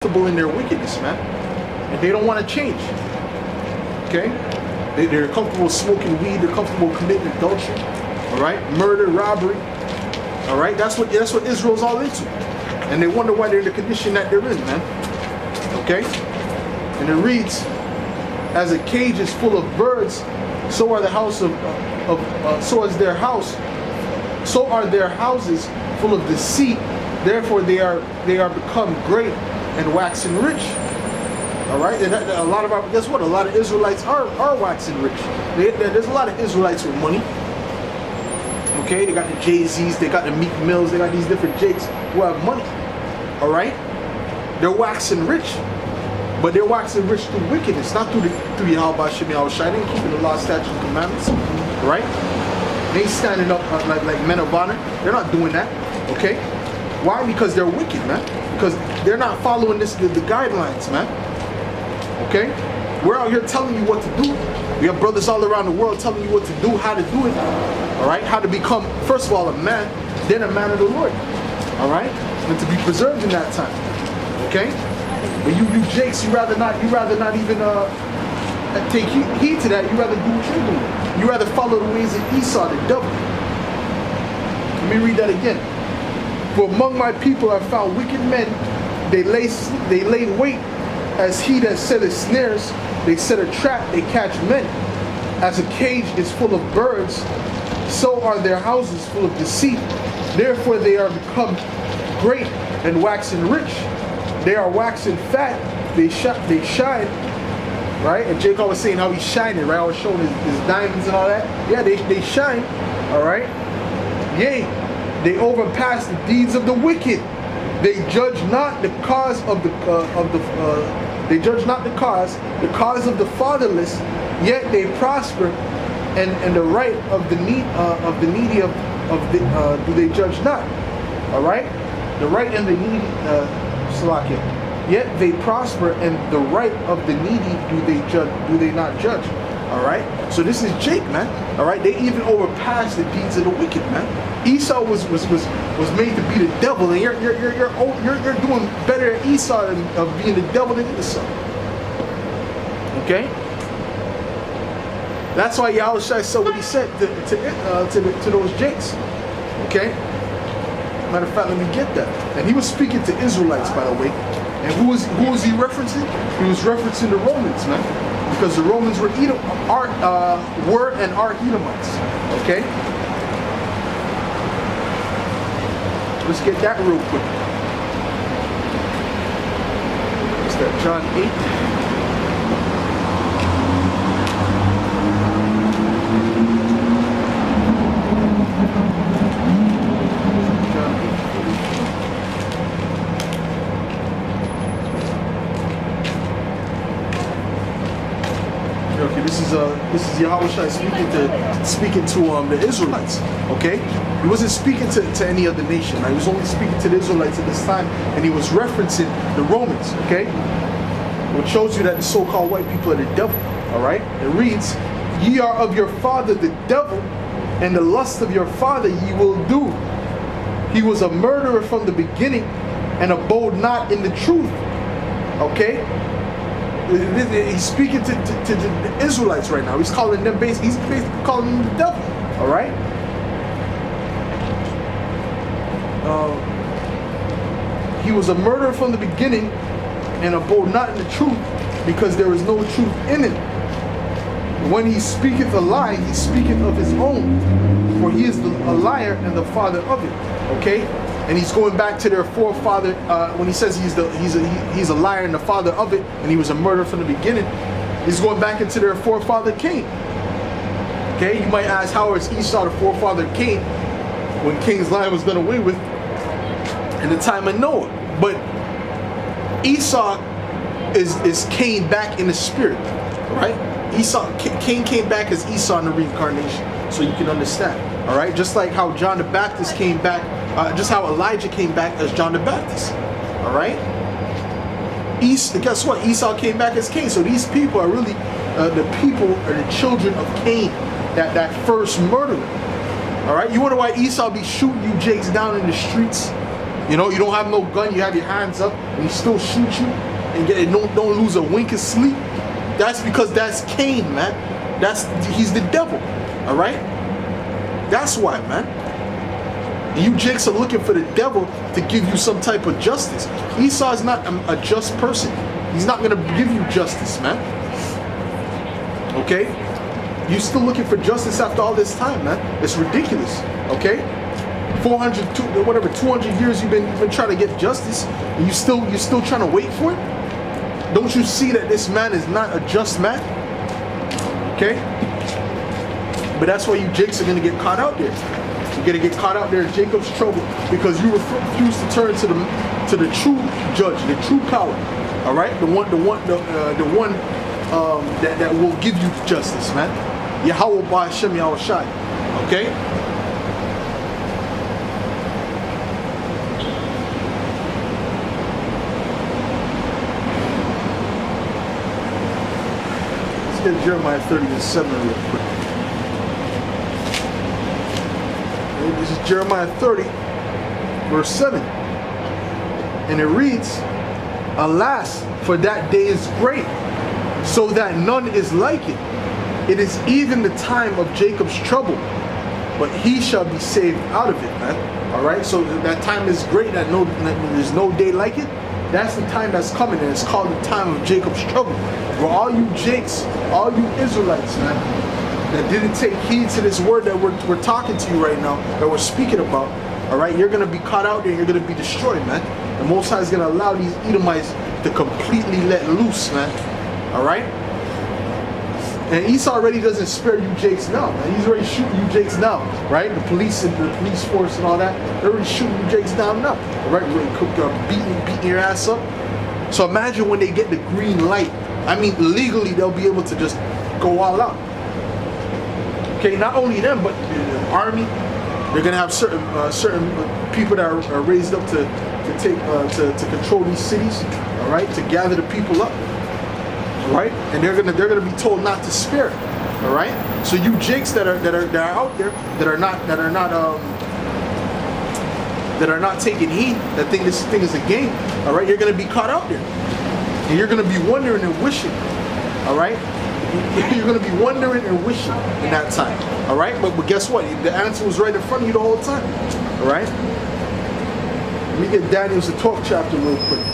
in their wickedness, man, and they don't want to change. Okay, they're comfortable smoking weed. They're comfortable committing adultery. All right, murder, robbery. All right, that's what Israel's all into, and they wonder why they're in the condition that they're in, man. Okay, and it reads, "As a cage is full of birds, so are the house so is their house, so are their houses full of deceit. Therefore they are become great and waxing rich." All right, and a lot of guess what? A lot of Israelites are waxing rich. There's a lot of Israelites with money. Okay, they got the Jay-Z's, they got the Meek Mills, they got these different Jakes who have money. All right, they're waxing rich, but they're waxing rich through wickedness, not through Yahweh Shem Yahushua. They ain't keeping the law, statutes, and commandments. Right? They ain't standing up like men of honor. They're not doing that. Okay? Why? Because they're wicked, man. Because they're not following the guidelines, man. Okay? We're out here telling you what to do. We have brothers all around the world telling you what to do, how to do it. All right? How to become, first of all, a man, then a man of the Lord. All right? And to be preserved in that time. Okay? But you Jakes, you rather not even take heed to that. You rather do what you're doing. You rather follow the ways of Esau, the devil. Let me read that again. "For among my people are found wicked men. They lay wait as he that setteth snares. They set a trap, they catch men. As a cage is full of birds, so are their houses full of deceit. Therefore they are become great and waxing rich. They are waxing fat, they shine." Right? And Jacob was saying how he's shining, right? I was showing his diamonds and all that. Yeah, they shine. All right? Yea, they overpass the deeds of the wicked. They judge not the cause of they judge not the cause of the fatherless, yet they prosper, and the right of the needy do they judge not. All right? The right and the needy, Salakia. Yet they prosper, and the right of the needy do they not judge. All right. So this is Jake, man. All right. They even overpass the deeds of the wicked, man. Esau was made to be the devil, and you're doing better at Esau of being the devil than Esau. Okay. That's why Yahushua said what he said to those Jakes. Okay. Matter of fact, let me get that. And he was speaking to Israelites, by the way. And who was he referencing? He was referencing the Romans, man, because the Romans were and are Edomites. Okay, let's get that real quick. It's that John 8. This is Yahushua speaking to the Israelites. Okay, he wasn't speaking to any other nation. Right? He was only speaking to the Israelites at this time, and he was referencing the Romans. Okay, which shows you that the so-called white people are the devil. All right, it reads, "Ye are of your father the devil, and the lust of your father ye will do. He was a murderer from the beginning, and abode not in the truth." Okay. He's speaking to the Israelites right now. He's calling them he's basically calling them the devil. All right. He was a murderer from the beginning, and abode not in the truth, because there is no truth in it. When he speaketh a lie, he speaketh of his own, for he is a liar and the father of it. Okay. And he's going back to their forefather when he says he's a liar and the father of it, and he was a murderer from the beginning. He's going back into their forefather Cain. Okay, you might ask, how is Esau the forefather of Cain when Cain's line was done away with in the time of Noah? But Esau is Cain back in the spirit, right? Cain came back as Esau in the reincarnation, so you can understand. All right, just like how John the Baptist came back. Just how Elijah came back as John the Baptist. All right. Guess what? Esau came back as Cain. So these people are really the people are the children of Cain, that first murderer. All right. You wonder why Esau be shooting you Jakes down in the streets? You know, you don't have no gun, you have your hands up, and he still shoot you, and don't lose a wink of sleep. That's because that's Cain, man. He's the devil, all right? That's why, man. And you jakes are looking for the devil to give you some type of justice. Esau is not a just person. He's not going to give you justice, man. Okay? You're still looking for justice after all this time, man. It's ridiculous, okay? 200 years you've been trying to get justice, and you're still trying to wait for it? Don't you see that this man is not a just man? Okay? But that's why you jakes are going to get caught out there. You're going to get caught out there in Jacob's trouble because you refuse to turn to the true judge, the true power. All right? The one that will give you justice, man. Yahweh Ba'ashem Yahushai. Okay? Let's get Jeremiah 30:7 real quick. This is Jeremiah 30, verse 7. And it reads, Alas, for that day is great, so that none is like it. It is even the time of Jacob's trouble, but he shall be saved out of it, man. All right, so that time is great, that there's no day like it. That's the time that's coming, and it's called the time of Jacob's trouble. Where all you jakes, all you Israelites, man, that didn't take heed to this word that we're talking to you right now, that we're speaking about, all right, you're going to be caught out there, you're going to be destroyed, man. The Most High is going to allow these Edomites to completely let loose, man. All right? And Esau already doesn't spare you jakes now, man. He's already shooting you jakes now, right? The police and the police force and all that, they're already shooting you jakes down now, all right? Beating your ass up. So imagine when they get the green light. I mean, legally, they'll be able to just go all out. Okay, not only them, but the army. They're gonna have certain people that are raised up to control these cities. All right, to gather the people up. All right, and they're gonna be told not to spare. All right, so you jakes that are out there that are not taking heed, that think this thing is a game. All right, you're gonna be caught out there, and you're gonna be wondering and wishing. All right. You're going to be wondering and wishing in that time. All right? But guess what? The answer was right in front of you the whole time. All right? Let me get Daniel's the 12th chapter real quick.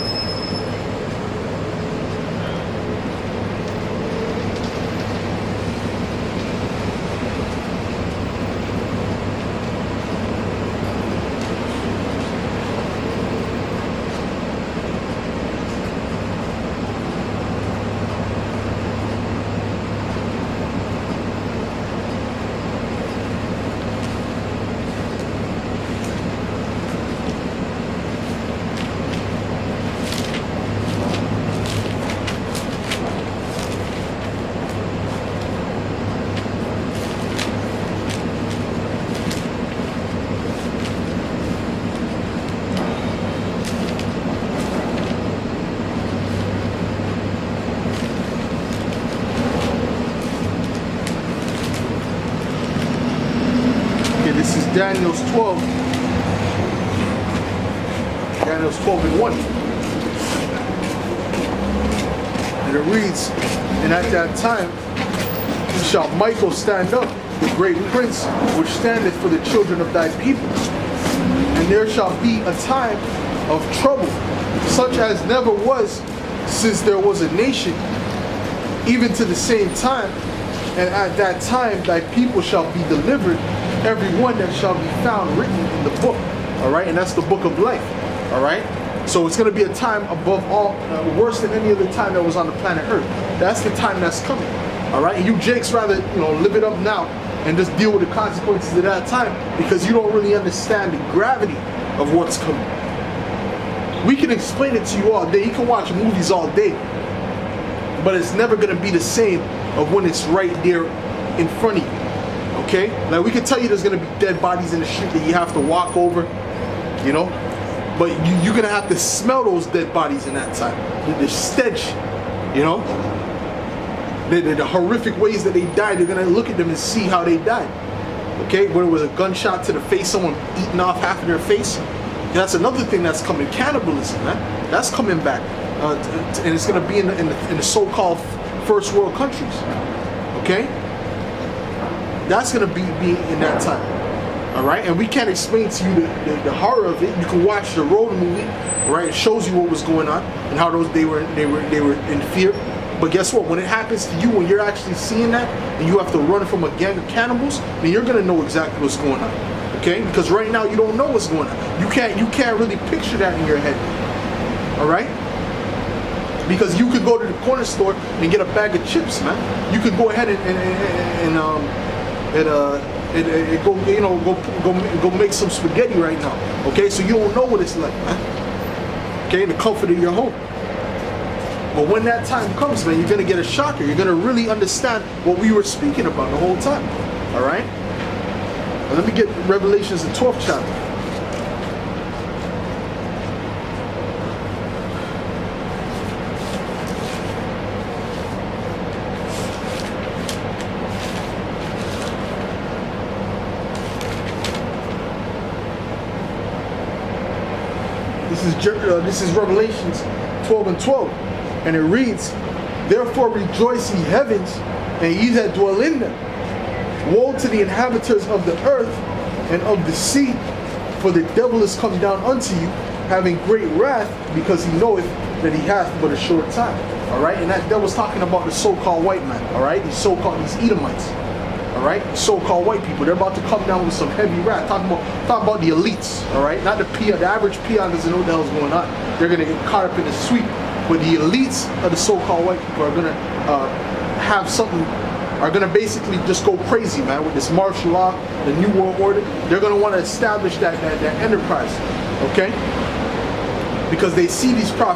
Daniel's 12. Daniel's 12:1. And it reads, And at that time shall Michael stand up, the great prince, which standeth for the children of thy people. And there shall be a time of trouble, such as never was since there was a nation, even to the same time. And at that time thy people shall be delivered, every one that shall be found written in the book. All right, and that's the book of life. All right, so it's going to be a time above all, worse than any other time that was on the planet Earth. That's the time that's coming. All right, and you jakes rather live it up now and just deal with the consequences of that time because you don't really understand the gravity of what's coming. We can explain it to you all day. You can watch movies all day, but it's never going to be the same of when it's right there in front of you. Okay, like we can tell you there's gonna be dead bodies in the street that you have to walk over, but you're gonna have to smell those dead bodies in that time. The stench, the horrific ways that they died. You're gonna look at them and see how they died. Okay, whether it was a gunshot to the face, someone eating off half of their face, that's another thing that's coming. Cannibalism, man. That's coming back, and it's gonna be in the so-called first world countries. Okay, that's gonna be in that time. All right, and we can't explain to you the horror of it. You can watch the Road movie, right? It shows you what was going on and how they were in fear. But guess what? When it happens to you, when you're actually seeing that, and you have to run from a gang of cannibals, then you're gonna know exactly what's going on. Okay? Because right now you don't know what's going on. You can't really picture that in your head. All right? Because you could go to the corner store and get a bag of chips, man. You could go ahead and go make some spaghetti right now. Okay? So you don't know what it's like, man. Okay? In the comfort of your home. But when that time comes, man, you're gonna get a shocker. You're gonna really understand what we were speaking about the whole time. All right? Now let me get Revelations, the 12th chapter. This is Revelations 12 and 12. And it reads, "Therefore rejoice, ye heavens, and ye that dwell in them. Woe to the inhabitants of the earth and of the sea, for the devil is come down unto you, having great wrath, because he knoweth that he hath but a short time." All right, and that devil's talking about the so-called white man. All right, these Edomites. All right, so-called white people. They're about to come down with some heavy wrath. Talking about the elites. All right, not the peon. The average peon doesn't know what the hell's going on. They're gonna get caught up in the sweep. But the elites of the so-called white people are gonna are gonna basically just go crazy, man, with this martial law, the New World Order. They're gonna want to establish that enterprise, okay? Because they see these prophets.